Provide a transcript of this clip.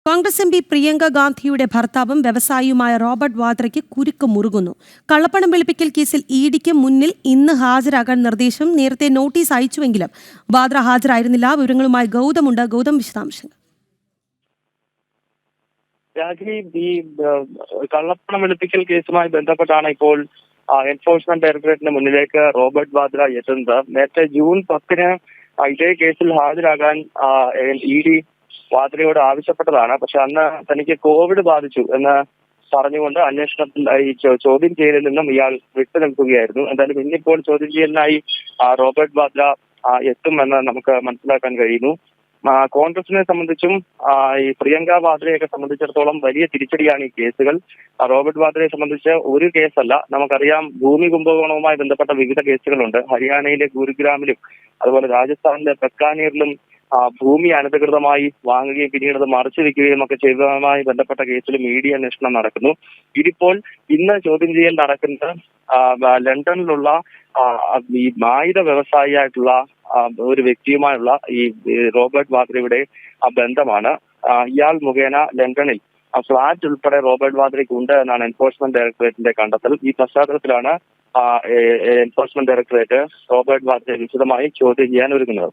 Congress M P Priyanka ഗാന്ധിയുടെ ഭർത്താവും വ്യവസായിയുമായ Robert വാദ്രയ്ക്ക് കുരുക്ക് മുറുകുന്നു. കള്ളപ്പണം വെളുപ്പിക്കൽ കേസിൽ ഇഡിക്ക് മുന്നിൽ ഇന്ന് ഹാജരാകാൻ നിർദ്ദേശം നേരത്തെ നോട്ടീസ് അയച്ചുവെങ്കിലും വാദ്ര ഹാജരായിരുന്നില്ല. വിവരങ്ങളുമായി ഗൗതമുണ്ട്. ഗൗതം, വിശദാംശങ്ങൾ. ഈ കള്ളപ്പണം വെളുപ്പിക്കൽ കേസുമായി ബന്ധപ്പെട്ടാണ് ഇപ്പോൾ എൻഫോഴ്സ്മെന്റ് ഡയറക്ടറേറ്റിന് മുന്നിലേക്ക് റോബർട്ട് വാദ്ര എത്തുന്നത്. നേരത്തെ ജൂൺ 10 ഇതേ കേസിൽ ഹാജരാകാൻ ഇഡി വാദ്രയോട് ആവശ്യപ്പെട്ടതാണ്. പക്ഷെ അന്ന് തനിക്ക് കോവിഡ് ബാധിച്ചു എന്ന് പറഞ്ഞുകൊണ്ട് അന്വേഷണത്തിൽ ഈ ചോദ്യം ചെയ്യലിൽ നിന്നും ഇയാൾ വിട്ടുനിൽക്കുകയായിരുന്നു. എന്തായാലും ഇന്നിപ്പോൾ ചോദ്യം ചെയ്യലിനായി റോബർട്ട് വാദ്ര എത്തുമെന്ന് നമുക്ക് മനസ്സിലാക്കാൻ കഴിയുന്നു. കോൺഗ്രസിനെ സംബന്ധിച്ചും ഈ പ്രിയങ്ക വാദ്രയൊക്കെ സംബന്ധിച്ചിടത്തോളം വലിയ തിരിച്ചടിയാണ് ഈ കേസുകൾ. റോബർട്ട് വാദ്രയെ സംബന്ധിച്ച് ഒരു കേസല്ല, നമുക്കറിയാം ഭൂമി കുംഭകോണവുമായി ബന്ധപ്പെട്ട വിവിധ കേസുകളുണ്ട്. ഹരിയാനയിലെ ഗുരുഗ്രാമിലും അതുപോലെ രാജസ്ഥാനിലെ ബക്കാനീറിലും ഭൂമി അനധികൃതമായി വാങ്ങുകയും പിന്നീട് അത് മറച്ചു വെക്കുകയും ഒക്കെ ചെയ്തതുമായി ബന്ധപ്പെട്ട കേസിലും ഇഡി അന്വേഷണം നടക്കുന്നു. ഇതിപ്പോൾ ഇന്ന് ചോദ്യം ചെയ്യൽ നടക്കുന്നത് ലണ്ടനിലുള്ള ഈ ആയുധ വ്യവസായിയായിട്ടുള്ള ഒരു വ്യക്തിയുമായുള്ള ഈ റോബർട്ട് വാദ്രയുടെ ബന്ധമാണ്. ഇയാൾ മുഖേന ലണ്ടനിൽ ഫ്ളാറ്റ് ഉൾപ്പെടെ റോബർട്ട് വാദ്രയ്ക്ക് ഉണ്ട് എന്നാണ് എൻഫോഴ്സ്മെന്റ് ഡയറക്ടറേറ്റിന്റെ കണ്ടെത്തൽ. ഈ പശ്ചാത്തലത്തിലാണ് എൻഫോഴ്സ്മെന്റ് ഡയറക്ടറേറ്റ് റോബർട്ട് വാദ്രയെ വിശദമായി ചോദ്യം ചെയ്യാൻ ഒരുങ്ങുന്നത്.